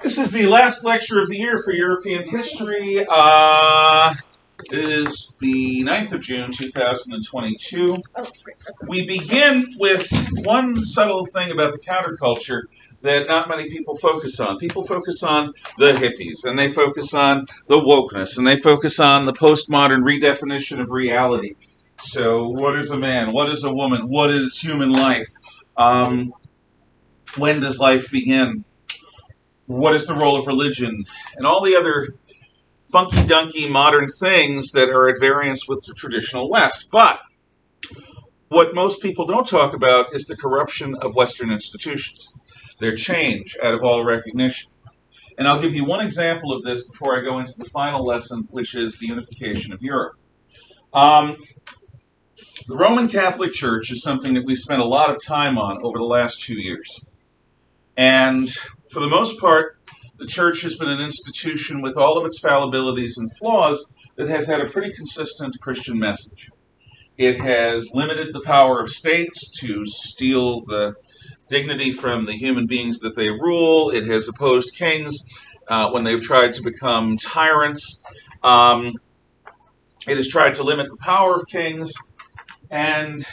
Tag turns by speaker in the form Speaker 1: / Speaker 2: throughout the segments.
Speaker 1: This is the last lecture of the year for European history. It is the 9th of June, 2022. We begin with one subtle thing about the counterculture that not many people focus on. People focus on the hippies, and they focus on the wokeness, and they focus on the postmodern redefinition of reality. So, what is a man? What is a woman? What is human life? When does life begin? What is the role of religion? And all the other funky-dunky modern things that are at variance with the traditional West. But what most people don't talk about is the corruption of Western institutions, their change out of all recognition. And I'll give you one example of this before I go into the final lesson, which is the unification of Europe. The Roman Catholic Church is something that we've spent a lot of time on over the last 2 years. And for the most part, the church has been an institution with all of its fallibilities and flaws that has had a pretty consistent Christian message. It has limited the power of states to steal the dignity from the human beings that they rule. It has opposed kings when they've tried to become tyrants. It has tried to limit the power of kings. And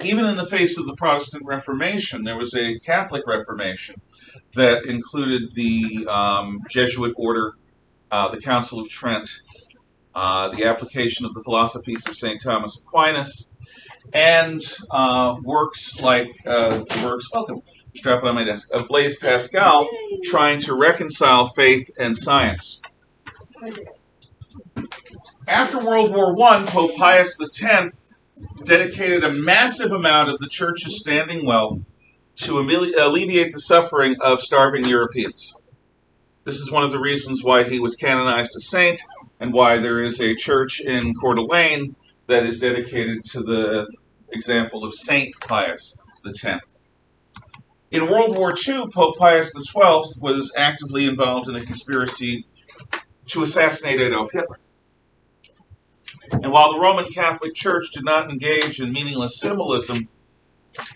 Speaker 1: even in the face of the Protestant Reformation, there was a Catholic Reformation that included the Jesuit order, the Council of Trent, the application of the philosophies of St. Thomas Aquinas, and works like welcome, strap it on my desk, of Blaise Pascal, trying to reconcile faith and science. After World War I, Pope Pius X dedicated a massive amount of the church's standing wealth to alleviate the suffering of starving Europeans. This is one of the reasons why he was canonized a saint and why there is a church in Coeur d'Alene that is dedicated to the example of Saint Pius X. In World War II, Pope Pius XII was actively involved in a conspiracy to assassinate Adolf Hitler. And while the Roman Catholic Church did not engage in meaningless symbolism,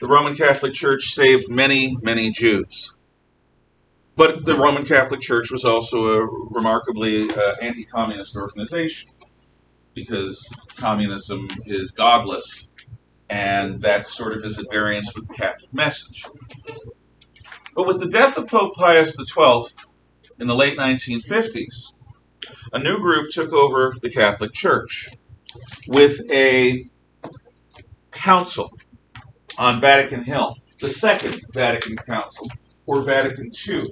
Speaker 1: the Roman Catholic Church saved many, many Jews. But the Roman Catholic Church was also a remarkably anti-communist organization, because communism is godless, and that sort of is at variance with the Catholic message. But with the death of Pope Pius XII in the late 1950s, a new group took over the Catholic Church with a council on Vatican Hill, the Second Vatican Council, or Vatican II.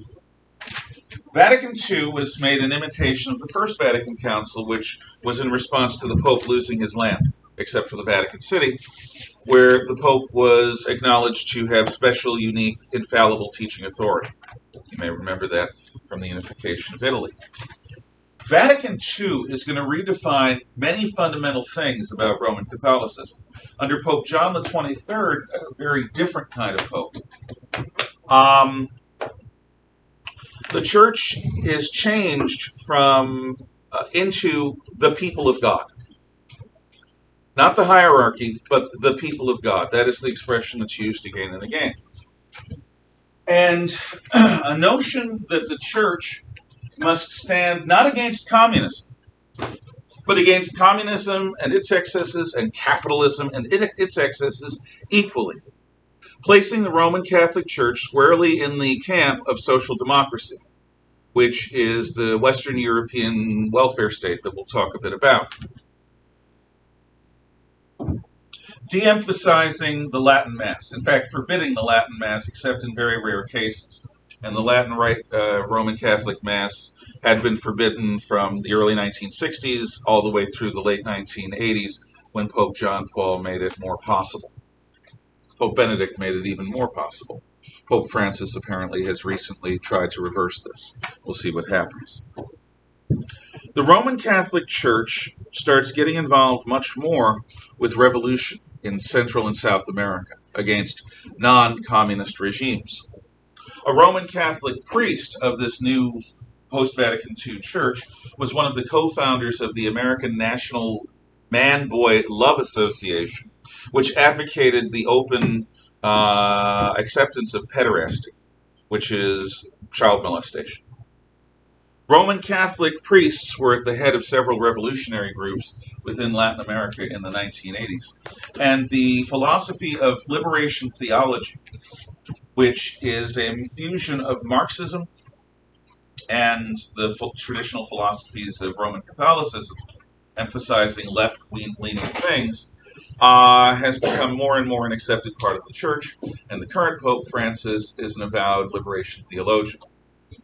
Speaker 1: Vatican II was made an imitation of the First Vatican Council, which was in response to the Pope losing his land, except for the Vatican City, where the Pope was acknowledged to have special, unique, infallible teaching authority. You may remember that from the unification of Italy. Vatican II is going to redefine many fundamental things about Roman Catholicism. Under Pope John the 23rd, a very different kind of pope. The church is changed from into the people of God. Not the hierarchy, but the people of God. That is the expression that's used again and again. And a notion that the church must stand not against communism, but against communism and its excesses and capitalism and its excesses equally, placing the Roman Catholic Church squarely in the camp of social democracy, which is the Western European welfare state that we'll talk a bit about. De-emphasizing the Latin Mass, in fact, forbidding the Latin Mass except in very rare cases. And the Latin Rite Roman Catholic Mass had been forbidden from the early 1960s all the way through the late 1980s, when Pope John Paul made it more possible. Pope Benedict made it even more possible. Pope Francis apparently has recently tried to reverse this. We'll see what happens. The Roman Catholic Church starts getting involved much more with revolution in Central and South America against non-communist regimes. A Roman Catholic priest of this new post-Vatican II church was one of the co-founders of the American National Man-Boy Love Association, which advocated the open acceptance of pederasty, which is child molestation. Roman Catholic priests were at the head of several revolutionary groups within Latin America in the 1980s. And the philosophy of liberation theology, which is a fusion of Marxism and the traditional philosophies of Roman Catholicism, emphasizing left-leaning things, has become more and more an accepted part of the church, and the current Pope Francis is an avowed liberation theologian.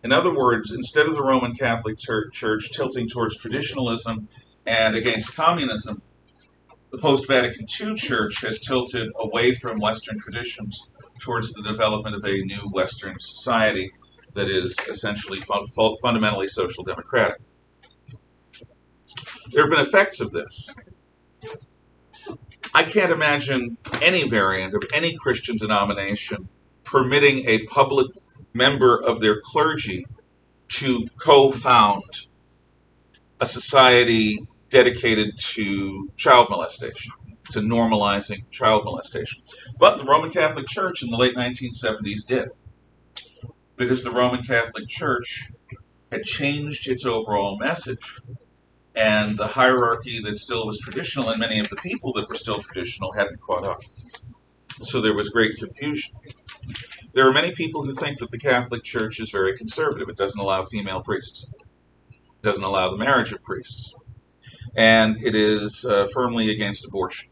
Speaker 1: In other words, instead of the Roman Catholic Church tilting towards traditionalism and against communism, the post-Vatican II Church has tilted away from Western traditions towards the development of a new Western society that is essentially fundamentally social democratic. There have been effects of this. I can't imagine any variant of any Christian denomination permitting a public member of their clergy to co-found a society dedicated to child molestation, to normalizing child molestation. But the Roman Catholic Church in the late 1970s did, because the Roman Catholic Church had changed its overall message, and the hierarchy that still was traditional, and many of the people that were still traditional, hadn't caught up. So there was great confusion. There are many people who think that the Catholic Church is very conservative. It doesn't allow female priests. It doesn't allow the marriage of priests. And it is firmly against abortion.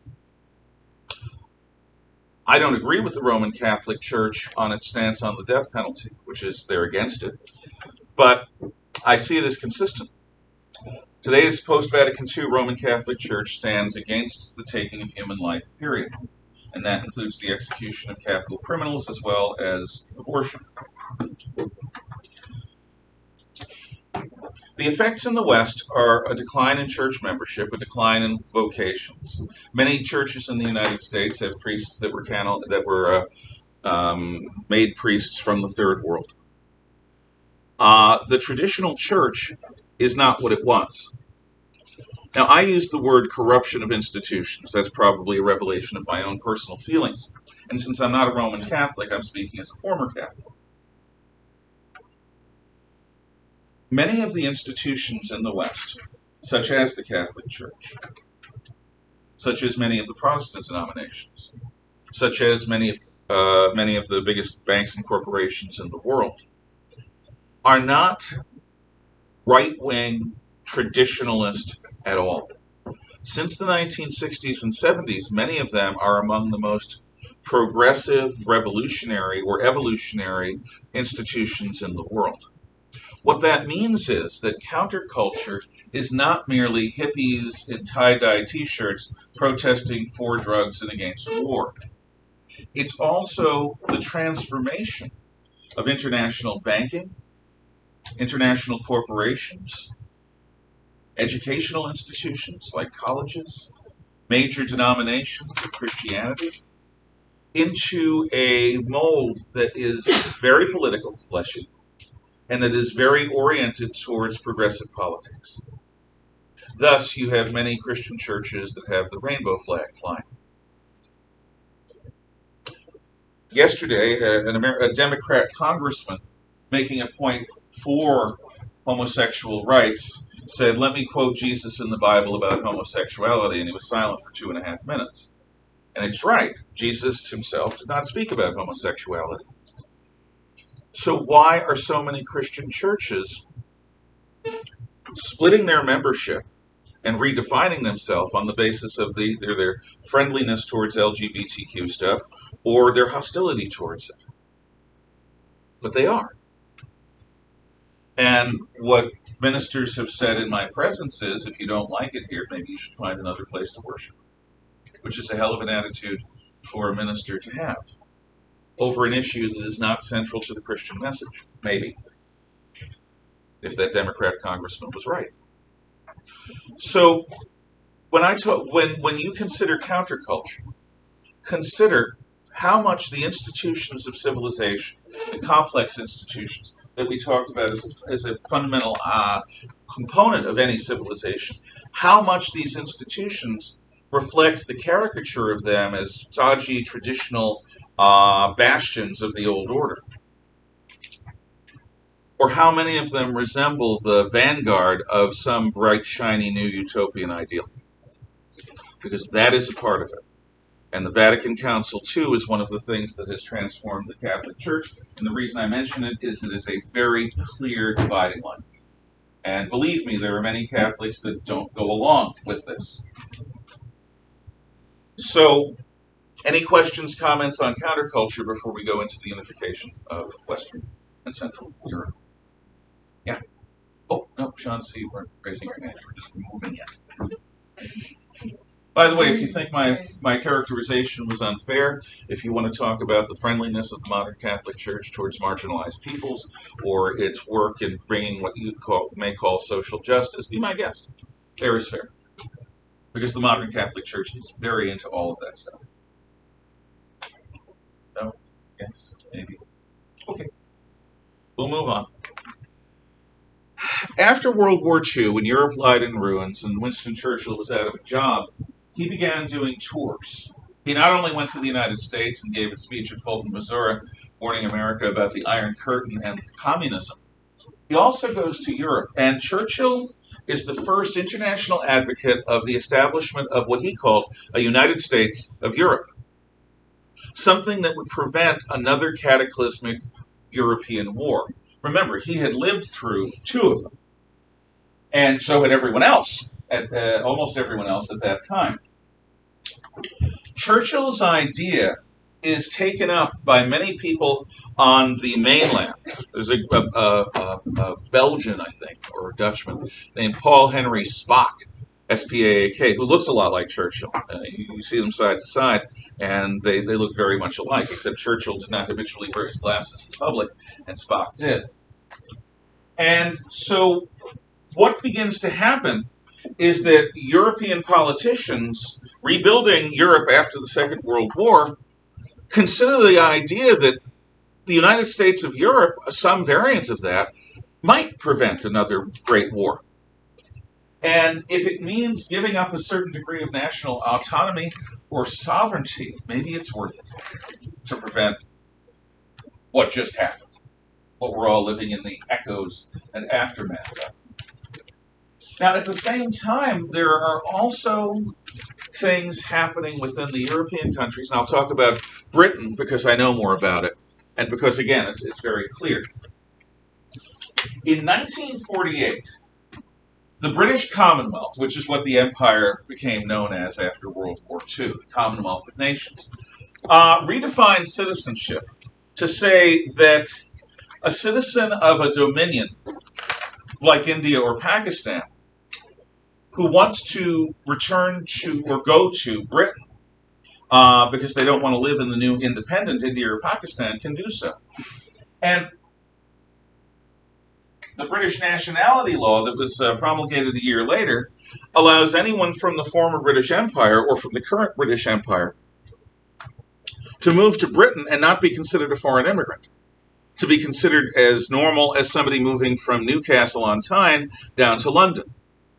Speaker 1: I don't agree with the Roman Catholic Church on its stance on the death penalty, which is they're against it. But I see it as consistent. Today's post-Vatican II Roman Catholic Church stands against the taking of human life, period. And that includes the execution of capital criminals as well as abortion. The effects in the West are a decline in church membership, a decline in vocations. Many churches in the United States have priests that were made priests from the Third World. The traditional church is not what it was. Now, I use the word corruption of institutions. That's probably a revelation of my own personal feelings. And since I'm not a Roman Catholic, I'm speaking as a former Catholic. Many of the institutions in the West, such as the Catholic Church, such as many of the Protestant denominations, such as many of the biggest banks and corporations in the world, are not right-wing traditionalist at all. Since the 1960s and 70s, many of them are among the most progressive, revolutionary, or evolutionary institutions in the world. What that means is that counterculture is not merely hippies in tie-dye t-shirts protesting for drugs and against war. It's also the transformation of international banking, international corporations, educational institutions like colleges, major denominations of Christianity, into a mold that is very political, bless you, and that is very oriented towards progressive politics. Thus, you have many Christian churches that have the rainbow flag flying. Yesterday, a Democrat congressman making a point for homosexual rights said, "Let me quote Jesus in the Bible about homosexuality," and he was silent for 2.5 minutes. And it's right. Jesus himself did not speak about homosexuality. So why are so many Christian churches splitting their membership and redefining themselves on the basis of either their friendliness towards LGBTQ stuff or their hostility towards it? But they are. And what ministers have said in my presence is, if you don't like it here, maybe you should find another place to worship, which is a hell of an attitude for a minister to have over an issue that is not central to the Christian message, maybe, if that Democrat congressman was right. So when you consider counterculture, consider how much the institutions of civilization, the complex institutions that we talked about as a fundamental component of any civilization, how much these institutions reflect the caricature of them as stodgy, traditional bastions of the old order. or how many of them resemble the vanguard of some bright, shiny new utopian ideal? Because that is a part of it. And the Vatican Council, too, is one of the things that has transformed the Catholic Church. And the reason I mention it is a very clear dividing line. And believe me, there are many Catholics that don't go along with this. So, any questions, comments on counterculture before we go into the unification of Western and Central Europe? Yeah. Oh, no, Sean, so you weren't raising your hand. You were just moving it. By the way, if you think my characterization was unfair, if you want to talk about the friendliness of the modern Catholic Church towards marginalized peoples, or its work in bringing what you may call social justice, be my guest. Fair is fair. Because the modern Catholic Church is very into all of that stuff. No? Yes? Maybe? Okay. We'll move on. After World War II, when Europe lied in ruins and Winston Churchill was out of a job, he began doing tours. He not only went to the United States and gave a speech at Fulton, Missouri, warning America about the Iron Curtain and communism, he also goes to Europe. And Churchill is the first international advocate of the establishment of what he called a United States of Europe, something that would prevent another cataclysmic European war. Remember, he had lived through two of them, and so had everyone else, almost everyone else at that time. Churchill's idea is taken up by many people on the mainland. There's a Belgian, I think, or a Dutchman, named Paul Henry Spaak, S-P-A-A-K, who looks a lot like Churchill. You see them side to side, and they look very much alike, except Churchill did not habitually wear his glasses in public, and Spaak did. And so what begins to happen is that European politicians, rebuilding Europe after the Second World War, consider the idea that the United States of Europe, some variant of that, might prevent another great war. And if it means giving up a certain degree of national autonomy or sovereignty, maybe it's worth it to prevent what just happened, what we're all living in the echoes and aftermath of. Now, at the same time, there are also things happening within the European countries, and I'll talk about Britain because I know more about it, and because, again, it's very clear. In 1948, the British Commonwealth, which is what the empire became known as after World War II, the Commonwealth of Nations, redefined citizenship to say that a citizen of a dominion, like India or Pakistan, who wants to return to or go to Britain because they don't want to live in the new independent India or Pakistan, can do so. And the British nationality law that was promulgated a year later allows anyone from the former British Empire or from the current British Empire to move to Britain and not be considered a foreign immigrant, to be considered as normal as somebody moving from Newcastle on Tyne down to London,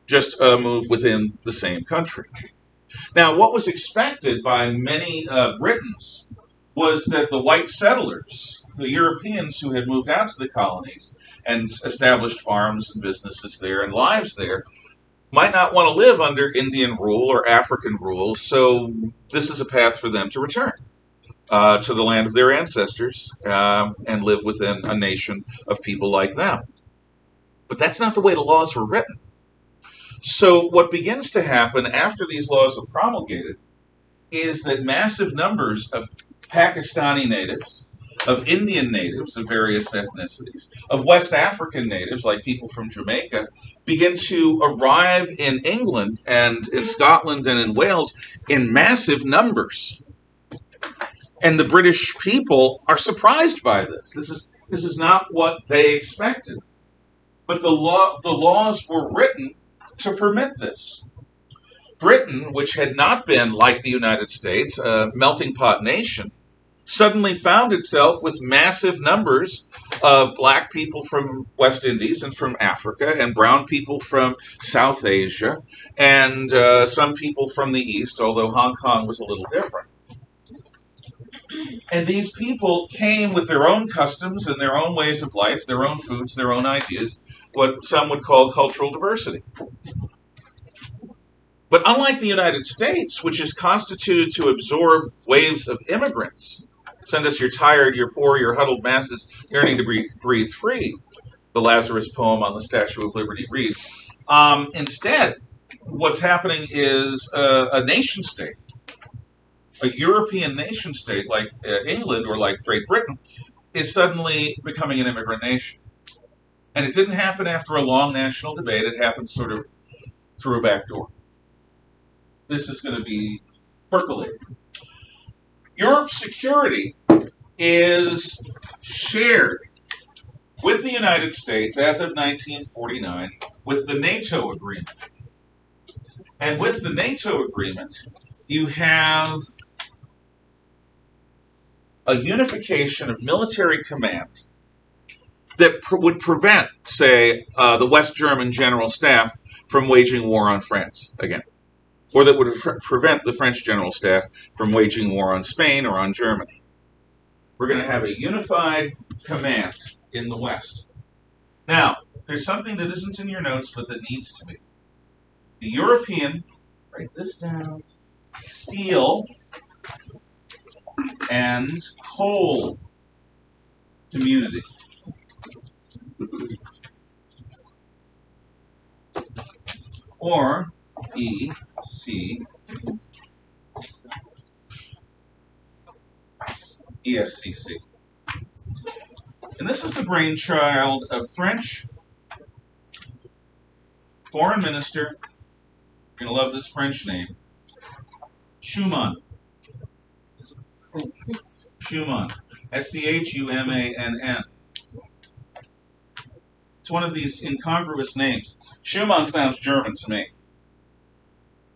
Speaker 1: just a move within the same country. Now, what was expected by many Britons was that the white settlers, the Europeans who had moved out to the colonies and established farms and businesses there and lives there, might not want to live under Indian rule or African rule, so this is a path for them to return to the land of their ancestors and live within a nation of people like them. But that's not the way the laws were written. So what begins to happen after these laws are promulgated is that massive numbers of Pakistani natives, of Indian natives of various ethnicities, of West African natives, like people from Jamaica, begin to arrive in England and in Scotland and in Wales in massive numbers. And the British people are surprised by this. This is not what they expected. But the laws were written to permit this. Britain, which had not been, like the United States, a melting pot nation, suddenly found itself with massive numbers of black people from West Indies and from Africa, and brown people from South Asia, and some people from the East, although Hong Kong was a little different. And these people came with their own customs and their own ways of life, their own foods, their own ideas, what some would call cultural diversity. But unlike the United States, which is constituted to absorb waves of immigrants, send us your tired, your poor, your huddled masses yearning to breathe free, the Lazarus poem on the Statue of Liberty reads. Instead, what's happening is a nation state, a European nation state like England or like Great Britain, is suddenly becoming an immigrant nation. And it didn't happen after a long national debate. It happened sort of through a back door. This is going to be percolating. Europe's security is shared with the United States as of 1949 with the NATO agreement. And with the NATO agreement, you have a unification of military command that would prevent, say, the West German General Staff from waging war on France again. Or that would prevent the French General Staff from waging war on Spain or on Germany. We're going to have a unified command in the West. Now, there's something that isn't in your notes, but that needs to be. The European, write this down, steel and coal community. Or ESCC. And this is the brainchild of French Foreign Minister, you're going to love this French name, Schuman. Schuman. Schumann. It's one of these incongruous names. Schumann sounds German to me.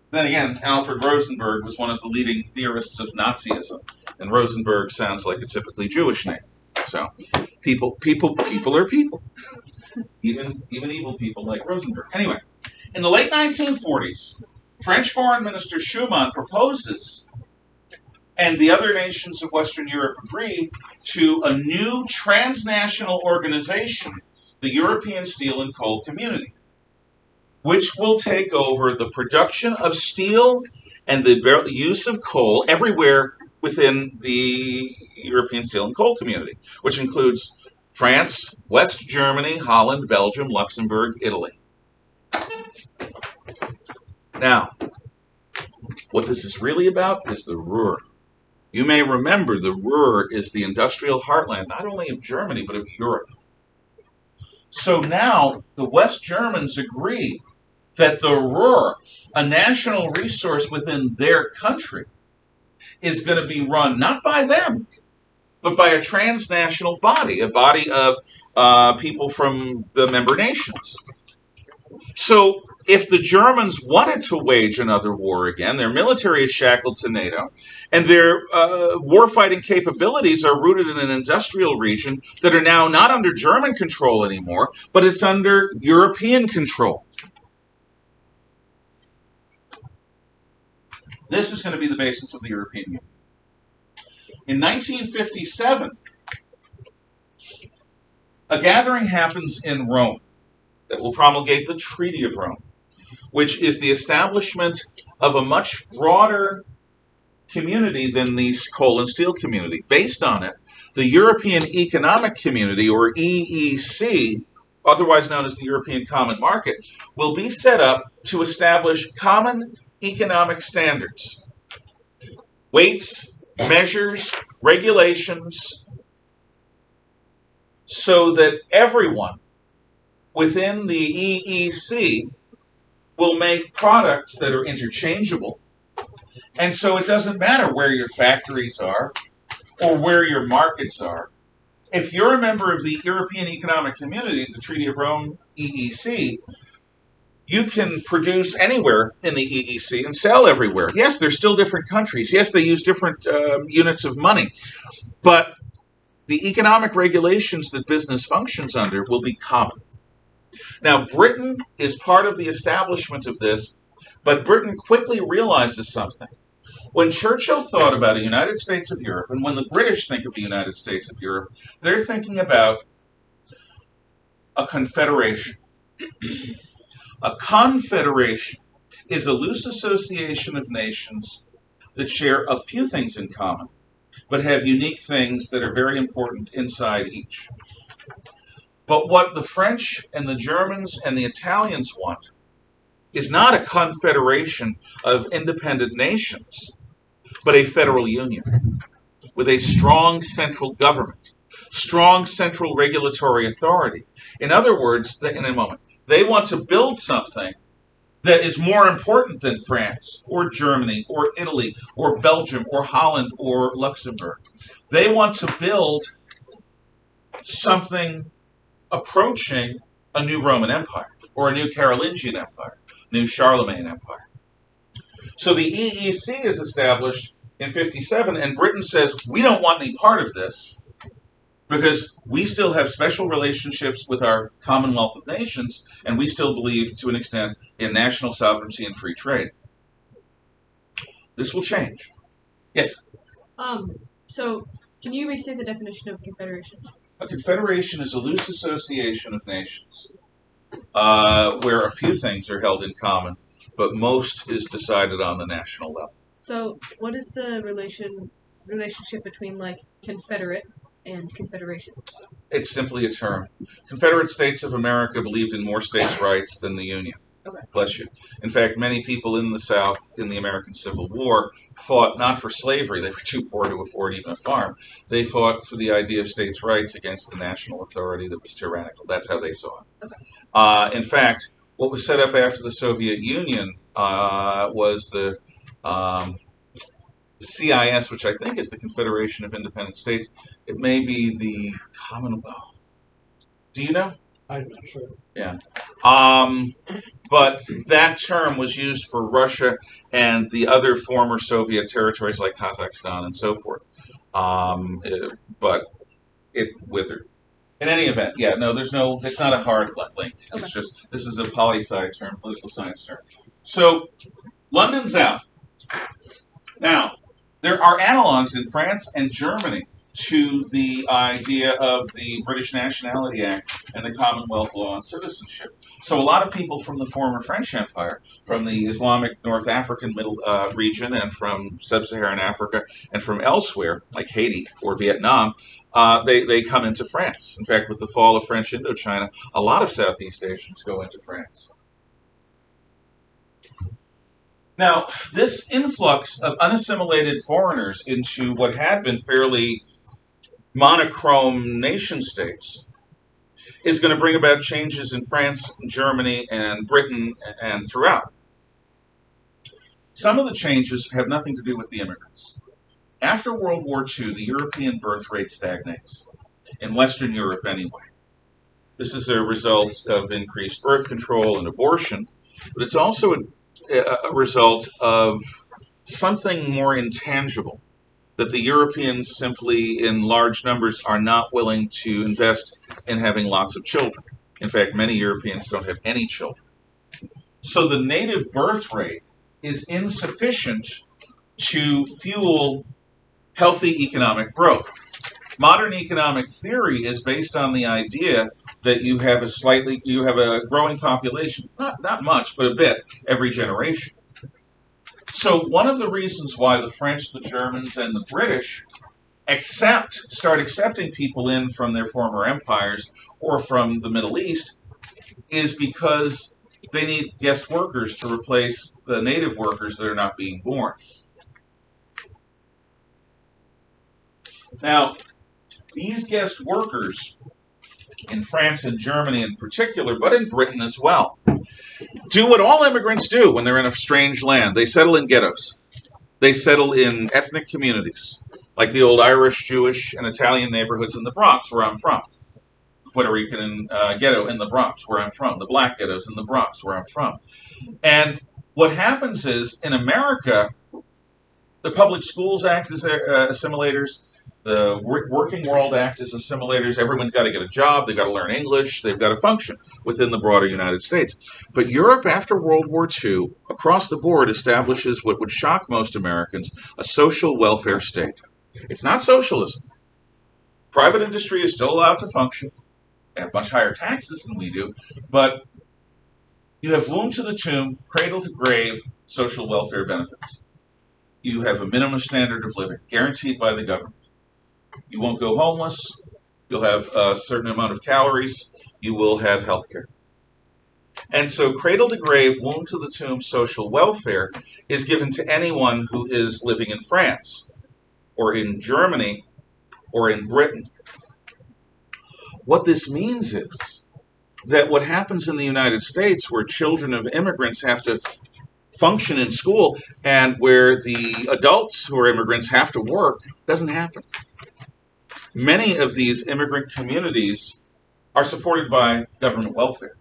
Speaker 1: Then again, Alfred Rosenberg was one of the leading theorists of Nazism, and Rosenberg sounds like a typically Jewish name. So, people are people. Even evil people like Rosenberg. Anyway, in the late 1940s, French Foreign Minister Schuman proposes, and the other nations of Western Europe agree, to a new transnational organization, the European Steel and Coal Community, which will take over the production of steel and the use of coal everywhere within the European Steel and Coal Community, which includes France, West Germany, Holland, Belgium, Luxembourg, Italy. Now, what this is really about is the Ruhr. You may remember the Ruhr is the industrial heartland, not only of Germany, but of Europe. So now the West Germans agree that the Ruhr, a national resource within their country, is going to be run not by them, but by a transnational body, a body of people from the member nations. So if the Germans wanted to wage another war again, their military is shackled to NATO, and their warfighting capabilities are rooted in an industrial region that are now not under German control anymore, but it's under European control. This is going to be the basis of the European Union. In 1957, a gathering happens in Rome that will promulgate the Treaty of Rome, which is the establishment of a much broader community than the coal and steel community. Based on it, the European Economic Community, or EEC, otherwise known as the European Common Market, will be set up to establish common economic standards, weights, measures, regulations, so that everyone within the EEC will make products that are interchangeable. And so it doesn't matter where your factories are or where your markets are. If you're a member of the European Economic Community, the Treaty of Rome, EEC, you can produce anywhere in the EEC and sell everywhere. Yes, they're still different countries. Yes, they use different units of money. But the economic regulations that business functions under will be common. Now, Britain is part of the establishment of this, but Britain quickly realizes something. When Churchill thought about a United States of Europe, and when the British think of a United States of Europe, they're thinking about a confederation. A confederation is a loose association of nations that share a few things in common, but have unique things that are very important inside each. But what the French and the Germans and the Italians want is not a confederation of independent nations, but a federal union with a strong central government, strong central regulatory authority. In other words, in a moment, they want to build something that is more important than France or Germany or Italy or Belgium or Holland or Luxembourg. They want to build something approaching a new Roman Empire or a new Carolingian Empire, new Charlemagne Empire. So the EEC is established in 57, and Britain says, we don't want any part of this because we still have special relationships with our Commonwealth of Nations, and we still believe, to an extent, in national sovereignty and free trade. This will change. Yes?
Speaker 2: So, can you restate the definition of confederation?
Speaker 1: A confederation is a loose association of nations where a few things are held in common, but most is decided on the national level.
Speaker 2: So, what is the relationship between, like, confederate and confederation?
Speaker 1: It's simply a term. Confederate States of America believed in more states' rights than the Union.
Speaker 2: Okay.
Speaker 1: Bless you. In fact, many people in the South in the American Civil War fought not for slavery. They were too poor to afford even a farm. They fought for the idea of states' rights against the national authority that was tyrannical. That's how they saw it.
Speaker 2: Okay.
Speaker 1: In fact, what was set up after the Soviet Union was the CIS, which I think is the Confederation of Independent States. It may be the Commonwealth. Do you know?
Speaker 3: I'm not sure.
Speaker 1: Yeah. But that term was used for Russia and the other former Soviet territories like Kazakhstan and so forth. But it withered. In any event, yeah, no, it's not a hard link.
Speaker 2: Okay.
Speaker 1: It's just, this is a poli-sci term, political science term. So, London's out. Now, there are analogs in France and Germany to the idea of the British Nationality Act and the Commonwealth Law on Citizenship. So a lot of people from the former French Empire, from the Islamic North African middle region and from sub-Saharan Africa and from elsewhere, like Haiti or Vietnam, they come into France. In fact, with the fall of French Indochina, a lot of Southeast Asians go into France. Now, this influx of unassimilated foreigners into what had been fairly monochrome nation states is going to bring about changes in France, Germany, and Britain, and throughout. Some of the changes have nothing to do with the immigrants. After World War II, the European birth rate stagnates, in Western Europe anyway. This is a result of increased birth control and abortion, but it's also a result of something more intangible, that the Europeans simply, in large numbers, are not willing to invest in having lots of children. In fact, many Europeans don't have any children. So the native birth rate is insufficient to fuel healthy economic growth. Modern economic theory is based on the idea that you have a growing population, not much, but a bit, every generation. So one of the reasons why the French, the Germans, and the British start accepting people in from their former empires or from the Middle East is because they need guest workers to replace the native workers that are not being born. Now, these guest workers in France and Germany in particular, but in Britain as well, do what all immigrants do when they're in a strange land. They settle in ghettos. They settle in ethnic communities, like the old Irish, Jewish, and Italian neighborhoods in the Bronx, where I'm from. Puerto Rican ghetto in the Bronx, where I'm from. The black ghettos in the Bronx, where I'm from. And what happens is, in America, the public schools act as assimilators. The Working World Act is assimilators. Everyone's got to get a job. They've got to learn English. They've got to function within the broader United States. But Europe, after World War II, across the board, establishes what would shock most Americans, a social welfare state. It's not socialism. Private industry is still allowed to function. They have much higher taxes than we do. But you have womb to the tomb, cradle to grave social welfare benefits. You have a minimum standard of living guaranteed by the government. You won't go homeless. You'll have a certain amount of calories. You will have health care. And so cradle to grave, womb to the tomb social welfare is given to anyone who is living in France or in Germany or in Britain. What this means is that what happens in the United States, where children of immigrants have to function in school and where the adults who are immigrants have to work, doesn't happen. Many of these immigrant communities are supported by government welfare.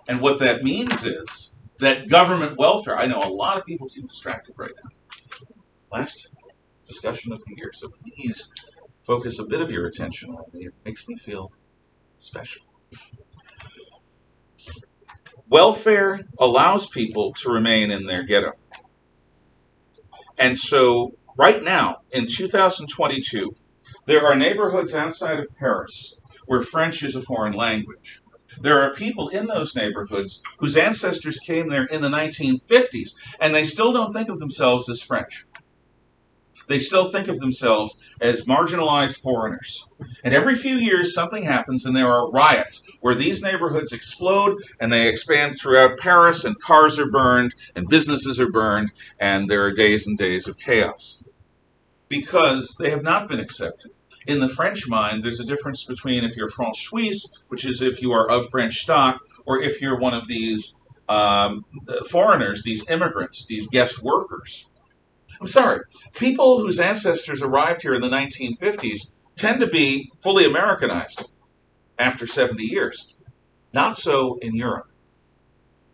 Speaker 1: And what that means is that government welfare, I know a lot of people seem distracted right now. Last discussion of the year, so please focus a bit of your attention on me. It makes me feel special. Welfare allows people to remain in their ghetto. And so right now, in 2022, there are neighborhoods outside of Paris where French is a foreign language. There are people in those neighborhoods whose ancestors came there in the 1950s, and they still don't think of themselves as French. They still think of themselves as marginalized foreigners. And every few years, something happens, and there are riots where these neighborhoods explode, and they expand throughout Paris, and cars are burned, and businesses are burned, and there are days and days of chaos. Because they have not been accepted. In the French mind, there's a difference between if you're Franc-Suisse, which is if you are of French stock, or if you're one of these foreigners, these immigrants, these guest workers. I'm sorry, people whose ancestors arrived here in the 1950s tend to be fully Americanized after 70 years. Not so in Europe.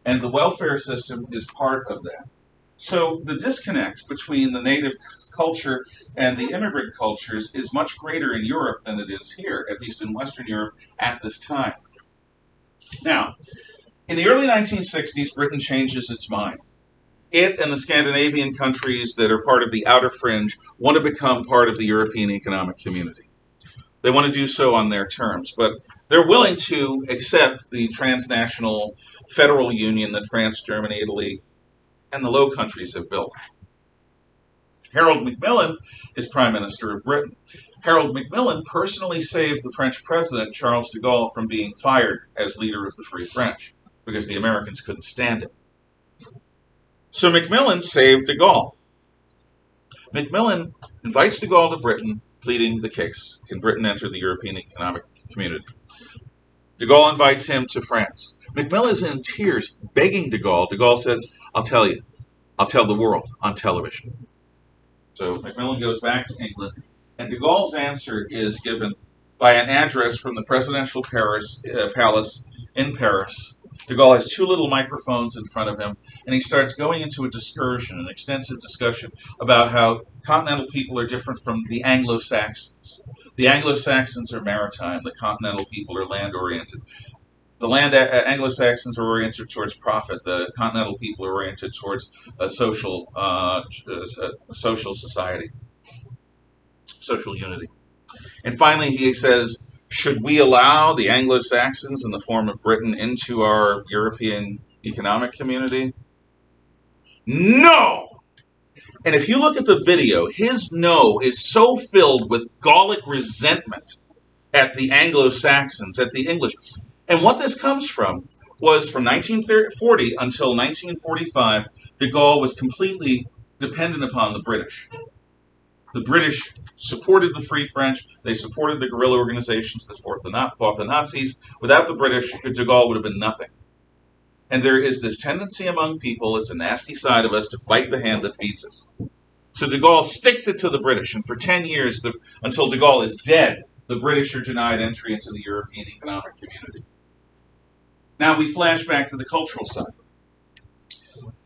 Speaker 1: And the welfare system is part of that. So the disconnect between the native culture and the immigrant cultures is much greater in Europe than it is here, at least in Western Europe at this time. Now, in the early 1960s, Britain changes its mind. It and the Scandinavian countries that are part of the outer fringe want to become part of the European Economic Community. They want to do so on their terms, but they're willing to accept the transnational federal union that France, Germany, Italy, and the Low Countries have built. Harold Macmillan is Prime Minister of Britain. Harold Macmillan personally saved the French president, Charles de Gaulle, from being fired as leader of the Free French, because the Americans couldn't stand it. So Macmillan saved de Gaulle. Macmillan invites de Gaulle to Britain, pleading the case. Can Britain enter the European Economic Community? De Gaulle invites him to France. Macmillan is in tears, begging de Gaulle. De Gaulle says, I'll tell you. I'll tell the world on television. So Macmillan goes back to England, and de Gaulle's answer is given by an address from the presidential palace in Paris. De Gaulle has two little microphones in front of him, and he starts going into a discussion, an extensive discussion about how continental people are different from the Anglo-Saxons. The Anglo-Saxons are maritime. The continental people are land-oriented. The Anglo-Saxons are oriented towards profit. The continental people are oriented towards a social society, social unity. And finally, he says, should we allow the Anglo-Saxons in the form of Britain into our European economic community? No! And if you look at the video, his no is so filled with Gallic resentment at the Anglo-Saxons, at the English. And what this comes from was from 1940 until 1945, de Gaulle was completely dependent upon the British. The British supported the Free French. They supported the guerrilla organizations that fought the Nazis. Without the British, de Gaulle would have been nothing. And there is this tendency among people, it's a nasty side of us, to bite the hand that feeds us. So de Gaulle sticks it to the British, and for 10 years, until de Gaulle is dead, the British are denied entry into the European Economic Community. Now we flash back to the cultural side.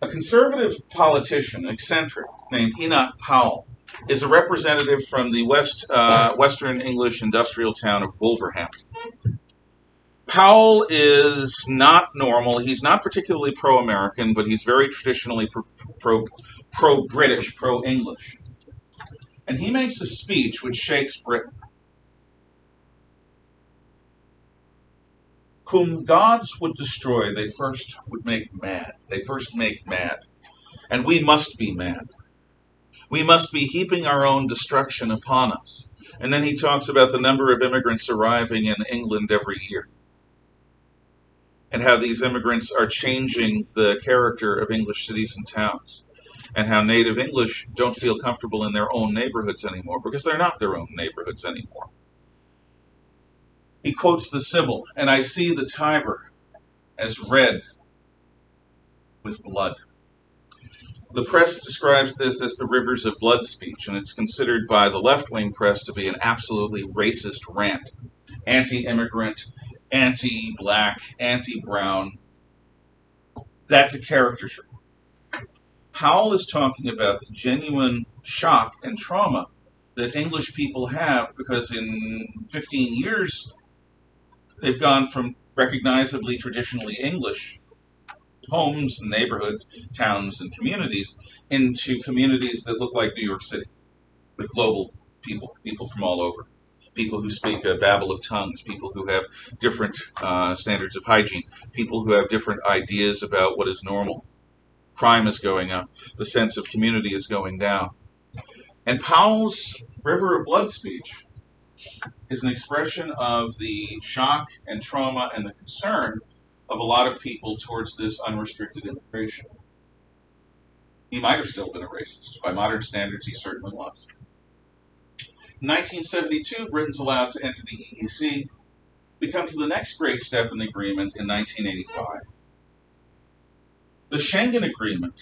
Speaker 1: A conservative politician, eccentric, named Enoch Powell, is a representative from the Western English industrial town of Wolverhampton. Powell is not normal. He's not particularly pro-American, but he's very traditionally pro-British, pro-English. And he makes a speech which shakes Britain. Whom gods would destroy, they first would make mad. They first make mad. And we must be mad. We must be heaping our own destruction upon us. And then he talks about the number of immigrants arriving in England every year, and how these immigrants are changing the character of English cities and towns, and how native English don't feel comfortable in their own neighborhoods anymore because they're not their own neighborhoods anymore. He quotes the Sibyl, and I see the Tiber as red with blood. The press describes this as the rivers of blood speech, and it's considered by the left-wing press to be an absolutely racist rant. Anti-immigrant, anti-black, anti-brown. That's a caricature. Powell is talking about the genuine shock and trauma that English people have because in 15 years they've gone from recognizably traditionally English homes and neighborhoods, towns and communities into communities that look like New York City with global people, people from all over. People who speak a babble of tongues, people who have different standards of hygiene, people who have different ideas about what is normal. Crime is going up. The sense of community is going down. And Powell's River of Blood speech is an expression of the shock and trauma and the concern of a lot of people towards this unrestricted immigration. He might have still been a racist. By modern standards, he certainly was. In 1972, Britain's allowed to enter the EEC. We come to the next great step in the agreement in 1985. The Schengen Agreement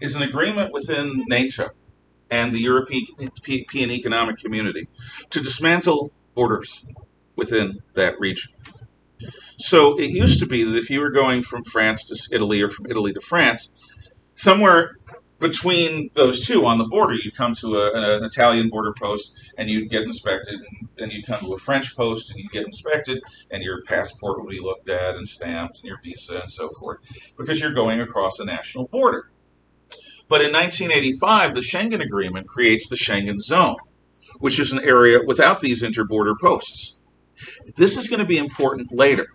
Speaker 1: is an agreement within NATO and the European Economic Community to dismantle borders within that region. So it used to be that if you were going from France to Italy or from Italy to France, somewhere between those two on the border, you'd come to an Italian border post and you'd get inspected, and then you'd come to a French post and you'd get inspected, and your passport would be looked at and stamped, and your visa and so forth, because you're going across a national border. But in 1985, the Schengen Agreement creates the Schengen Zone, which is an area without these interborder posts. This is going to be important later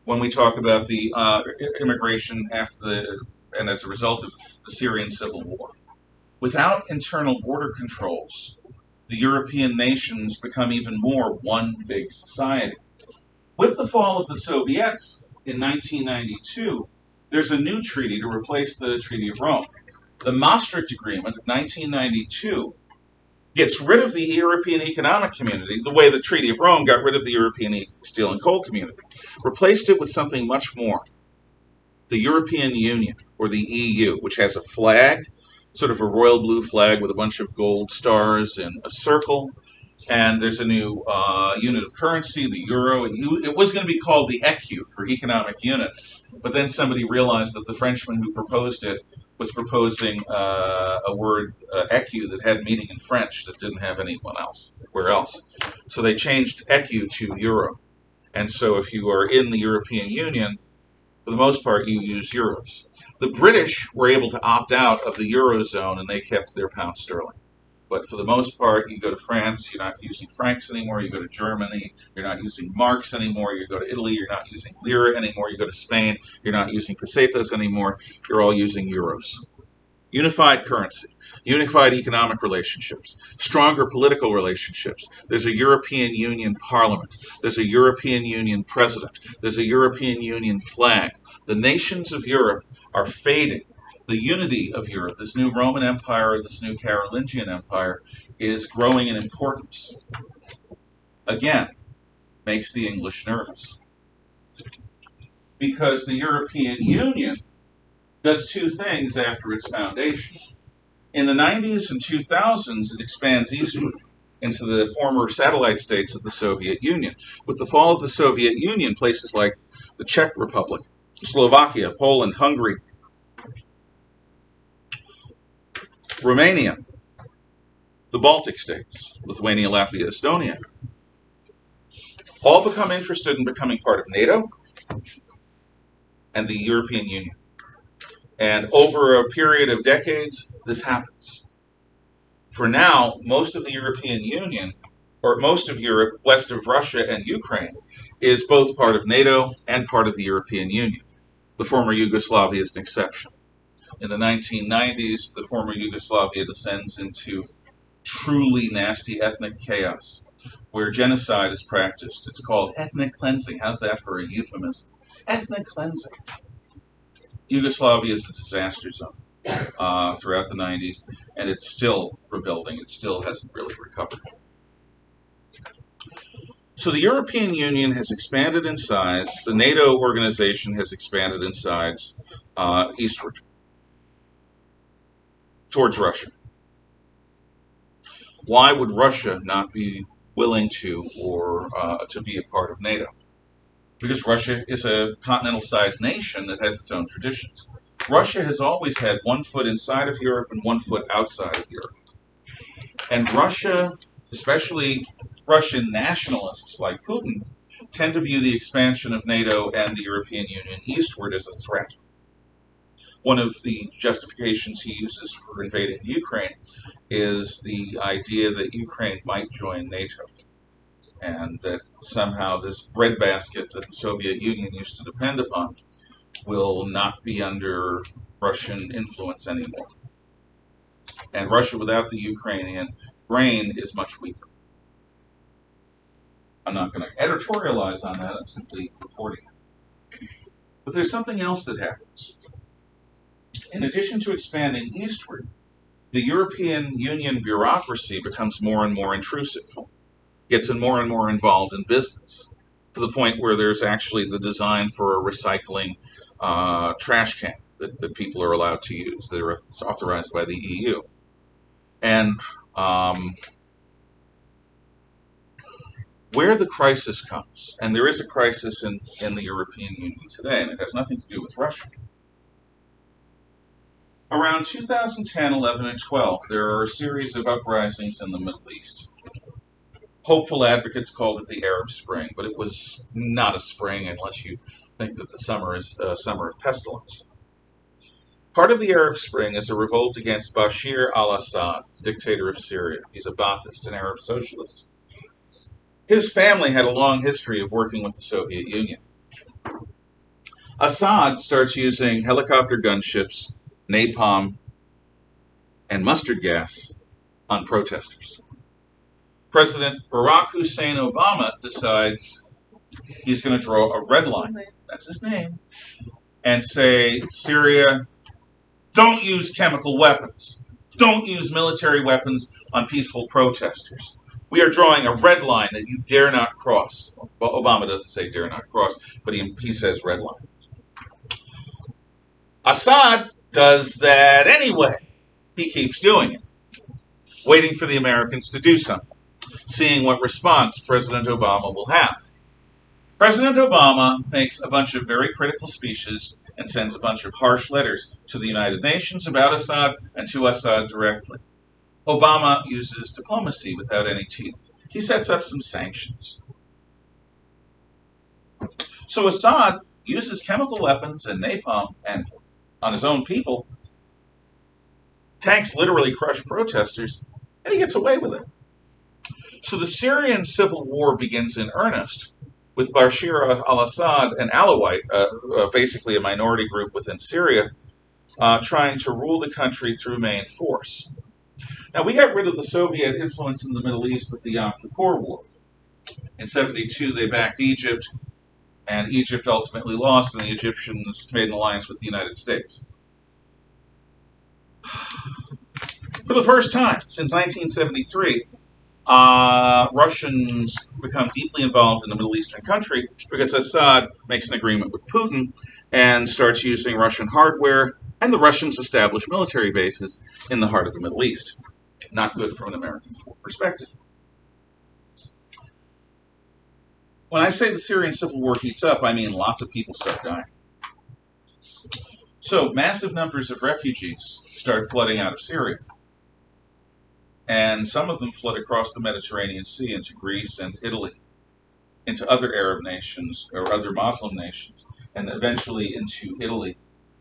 Speaker 1: when we talk about the immigration and as a result of the Syrian civil war. Without internal border controls, the European nations become even more one big society. With the fall of the Soviets in 1992, there's a new treaty to replace the Treaty of Rome. The Maastricht Agreement of 1992 gets rid of the European Economic Community the way the Treaty of Rome got rid of the European Steel and Coal Community, replaced it with something much more. The European Union, or the EU, which has a flag, sort of a royal blue flag with a bunch of gold stars in a circle, and there's a new unit of currency, the euro. It was going to be called the ECU, for economic unit, but then somebody realized that the Frenchman who proposed it was proposing a word, ECU, that had meaning in French that didn't have where else. So they changed ECU to euro. And so if you are in the European Union, for the most part, you use euros. The British were able to opt out of the Eurozone, and they kept their pound sterling. But for the most part, you go to France, you're not using francs anymore. You go to Germany, you're not using marks anymore. You go to Italy, you're not using lira anymore. You go to Spain, you're not using pesetas anymore. You're all using euros. Unified currency, unified economic relationships, stronger political relationships. There's a European Union Parliament. There's a European Union President. There's a European Union flag. The nations of Europe are fading. The unity of Europe, this new Roman Empire, this new Carolingian Empire, is growing in importance. Again, makes the English nervous. Because the European Union does two things after its foundation. In the 90s and 2000s, it expands eastward into the former satellite states of the Soviet Union. With the fall of the Soviet Union, places like the Czech Republic, Slovakia, Poland, Hungary, Romania, the Baltic states, Lithuania, Latvia, Estonia, all become interested in becoming part of NATO and the European Union. And over a period of decades, this happens. For now, most of the European Union, or most of Europe, west of Russia and Ukraine, is both part of NATO and part of the European Union. The former Yugoslavia is an exception. In the 1990s, the former Yugoslavia descends into truly nasty ethnic chaos, where genocide is practiced. It's called ethnic cleansing. How's that for a euphemism? Ethnic cleansing. Yugoslavia is a disaster zone throughout the 90s, and it's still rebuilding. It still hasn't really recovered. So the European Union has expanded in size. The NATO organization has expanded in size eastward towards Russia. Why would Russia not be willing to or to be a part of NATO? Because Russia is a continental-sized nation that has its own traditions. Russia has always had one foot inside of Europe and one foot outside of Europe. And Russia, especially Russian nationalists like Putin, tend to view the expansion of NATO and the European Union eastward as a threat. One of the justifications he uses for invading Ukraine is the idea that Ukraine might join NATO, and that somehow this breadbasket that the Soviet Union used to depend upon will not be under Russian influence anymore. And Russia without the Ukrainian brain is much weaker. I'm not going to editorialize on that, I'm simply reporting it. But there's something else that happens. In addition to expanding eastward, the European Union bureaucracy becomes more and more intrusive, gets more and more involved in business, to the point where there's actually the design for a recycling trash can that people are allowed to use, that are authorized by the EU. And where the crisis comes, and there is a crisis in the European Union today, and it has nothing to do with Russia. Around 2010, 11, and 12, there are a series of uprisings in the Middle East. Hopeful advocates called it the Arab Spring, but it was not a spring unless you think that the summer is a summer of pestilence. Part of the Arab Spring is a revolt against Bashir al-Assad, dictator of Syria. He's a Ba'athist, an Arab socialist. His family had a long history of working with the Soviet Union. Assad starts using helicopter gunships, napalm, and mustard gas on protesters. President Barack Hussein Obama decides he's going to draw a red line, that's his name, and say, Syria, don't use chemical weapons. Don't use military weapons on peaceful protesters. We are drawing a red line that you dare not cross. Well, Obama doesn't say dare not cross, but he says red line. Assad does that anyway. He keeps doing it, waiting for the Americans to do something, seeing what response President Obama will have. President Obama makes a bunch of very critical speeches and sends a bunch of harsh letters to the United Nations about Assad and to Assad directly. Obama uses diplomacy without any teeth. He sets up some sanctions. So Assad uses chemical weapons and napalm and on his own people. Tanks literally crush protesters, and he gets away with it. So the Syrian civil war begins in earnest, with Bashir al-Assad, an Alawite, basically a minority group within Syria, trying to rule the country through main force. Now, we got rid of the Soviet influence in the Middle East with the Yom Kippur War. In 1972, they backed Egypt, and Egypt ultimately lost, and the Egyptians made an alliance with the United States. For the first time since 1973, Russians become deeply involved in a Middle Eastern country because Assad makes an agreement with Putin and starts using Russian hardware, and the Russians establish military bases in the heart of the Middle East. Not good from an American perspective. When I say the Syrian civil war heats up, I mean lots of people start dying. So massive numbers of refugees start flooding out of Syria. and some of them fled across the Mediterranean Sea into Greece and Italy, into other Arab nations or other Muslim nations, and eventually into Italy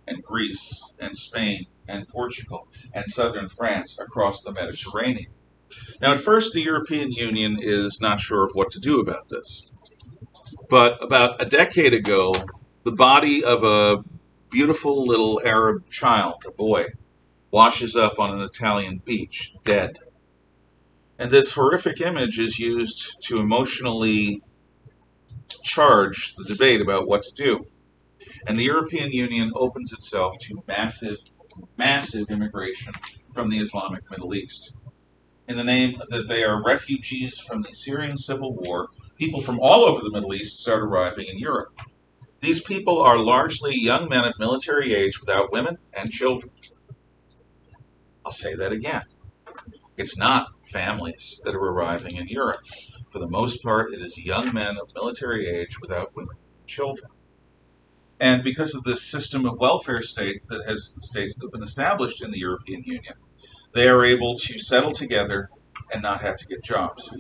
Speaker 1: and Greece and Spain and Portugal and southern France across the Mediterranean. Now, at first, the European Union is not sure of what to do about this. But about a decade ago, the body of a beautiful little Arab child, a boy, washes up on an Italian beach, dead. And this horrific image is used to emotionally charge the debate about what to do. And the European Union opens itself to massive, massive immigration from the Islamic Middle East. In the name that they are refugees from the Syrian civil war, people from all over the Middle East start arriving in Europe. These people are largely young men of military age without women and children. I'll say that again. It's not families that are arriving in Europe. For the most part, it is young men of military age without women and children. And because of this system of welfare states that have been established in the European Union, they are able to settle together and not have to get jobs.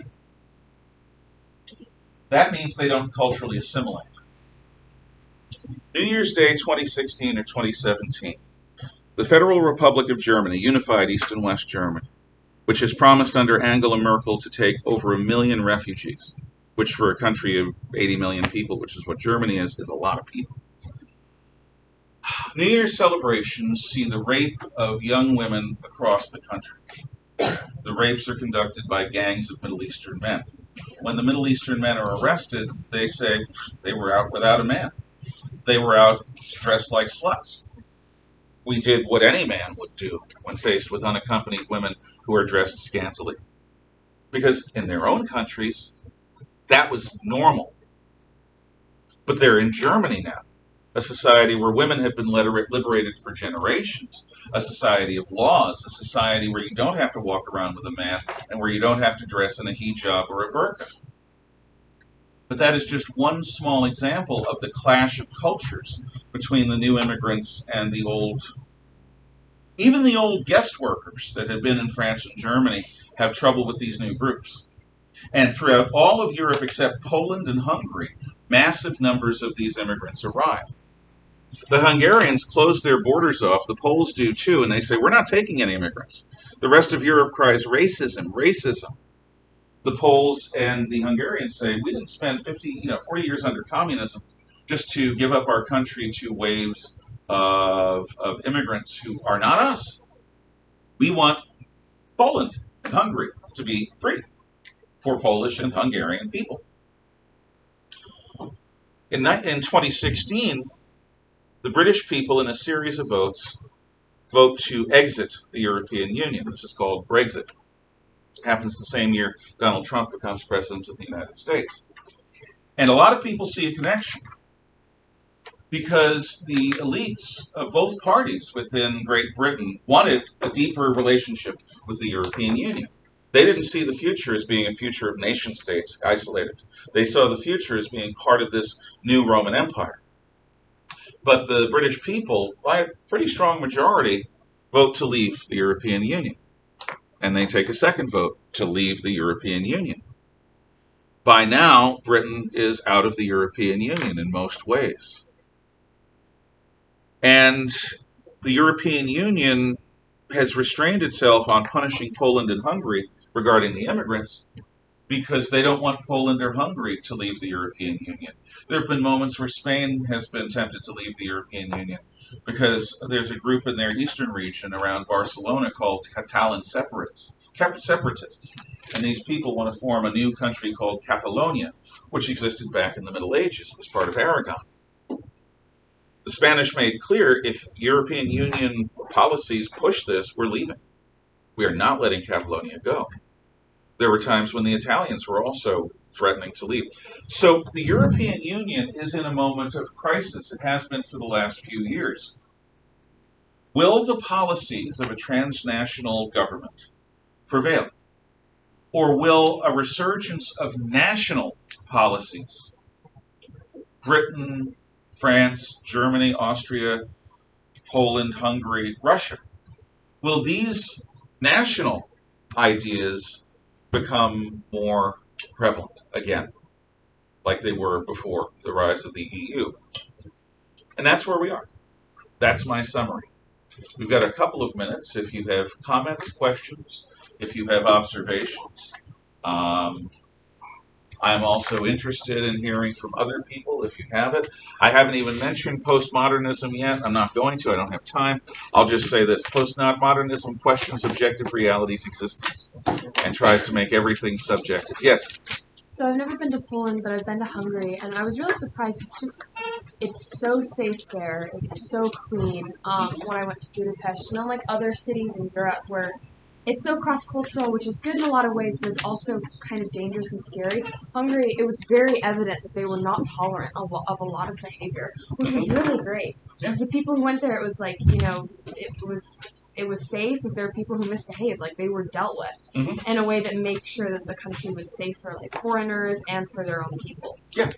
Speaker 1: That means they don't culturally assimilate. New Year's Day 2016 or 2017, the Federal Republic of Germany unified East and West Germany, which has promised under Angela Merkel to take over 1 million refugees, which for a country of 80 million people, which is what Germany is a lot of people. New Year's celebrations see the rape of young women across the country. The rapes are conducted by gangs of Middle Eastern men. When the Middle Eastern men are arrested, they say they were out without a man. They were out dressed like sluts. We did what any man would do when faced with unaccompanied women who are dressed scantily. Because in their own countries, that was normal. But they're in Germany now, a society where women have been liberated for generations, a society of laws, a society where you don't have to walk around with a man and where you don't have to dress in a hijab or a burqa. But that is just one small example of the clash of cultures between the new immigrants and the old. Even the old guest workers that had been in France and Germany have trouble with these new groups. And throughout all of Europe except Poland and Hungary, massive numbers of these immigrants arrive. The Hungarians close their borders off, the Poles do too, and they say, we're not taking any immigrants. The rest of Europe cries, racism, racism. The Poles and the Hungarians say, we didn't spend 40 years under communism just to give up our country to waves of immigrants who are not us. We want Poland and Hungary to be free for Polish and Hungarian people. In 2016, the British people, in a series of votes, vote to exit the European Union. This is called Brexit. It happens the same year Donald Trump becomes president of the United States. And a lot of people see a connection because the elites of both parties within Great Britain wanted a deeper relationship with the European Union. They didn't see the future as being a future of nation states isolated. They saw the future as being part of this new Roman Empire. But the British people, by a pretty strong majority, vote to leave the European Union. And they take a second vote to leave the European Union. By now, Britain is out of the European Union in most ways. And the European Union has restrained itself on punishing Poland and Hungary regarding the immigrants because they don't want Poland or Hungary to leave the European Union. There have been moments where Spain has been tempted to leave the European Union because there's a group in their eastern region around Barcelona called Catalan separatists. And these people want to form a new country called Catalonia, which existed back in the Middle Ages. It was part of Aragon. The Spanish made clear if European Union policies push this, we're leaving. We are not letting Catalonia go. There were times when the Italians were also threatening to leave. So the European Union is in a moment of crisis. It has been for the last few years. Will the policies of a transnational government prevail? Or will a resurgence of national policies, Britain, France, Germany, Austria, Poland, Hungary, Russia, will these national ideas become more prevalent again, like they were before the rise of the EU. And that's where we are. That's my summary. We've got a couple of minutes if you have comments, questions, if you have observations. Um, I'm also interested in hearing from other people if you have it. I haven't even mentioned postmodernism yet. I'm not going to. I don't have time. I'll just say this. Postmodernism questions objective reality's existence and tries to make everything subjective. Yes?
Speaker 3: So I've never been to Poland, but I've been to Hungary, and I was really surprised. It's so safe there. It's so clean. When I went to Budapest, and unlike other cities in Europe where it's so cross-cultural, which is good in a lot of ways, but it's also kind of dangerous and scary. Hungary, it was very evident that they were not tolerant of a lot of behavior, which was really great. Because the people who went there, it was like, it was safe. If there were people who misbehaved, like they were dealt with in a way that makes sure that the country was safe for like foreigners and for their own people.
Speaker 1: Yeah.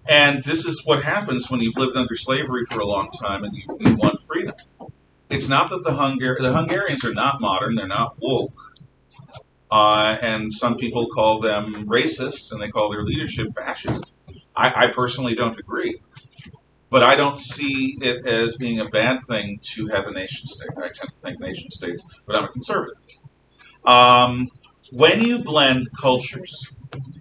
Speaker 1: And this is what happens when you've lived under slavery for a long time and you want freedom. It's not that the Hungarians are not modern, they're not woke. And some people call them racists and they call their leadership fascists. I personally don't agree. But I don't see it as being a bad thing to have a nation state. I tend to think nation states, but I'm a conservative. When you blend cultures,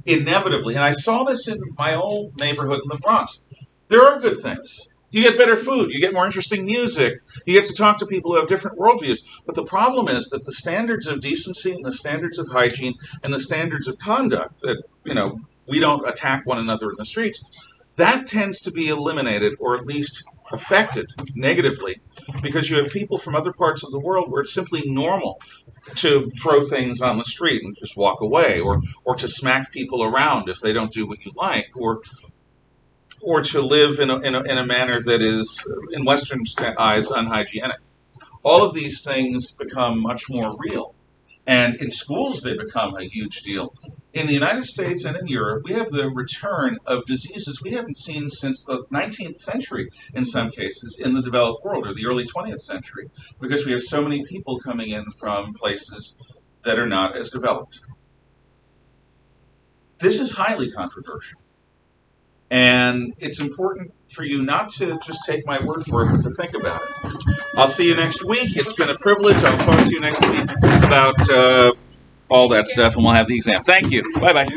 Speaker 1: inevitably, and I saw this in my old neighborhood in the Bronx, there are good things. You get better food, you get more interesting music, you get to talk to people who have different worldviews. But the problem is that the standards of decency and the standards of hygiene and the standards of conduct that, we don't attack one another in the streets, that tends to be eliminated or at least affected negatively because you have people from other parts of the world where it's simply normal to throw things on the street and just walk away or to smack people around if they don't do what you like or to live in a manner that is, in Western eyes, unhygienic. All of these things become much more real. And in schools, they become a huge deal. In the United States and in Europe, we have the return of diseases we haven't seen since the 19th century, in some cases, in the developed world, or the early 20th century, because we have so many people coming in from places that are not as developed. This is highly controversial. And it's important for you not to just take my word for it, but to think about it. I'll see you next week. It's been a privilege. I'll talk to you next week about all that stuff, and we'll have the exam. Thank you. Bye-bye.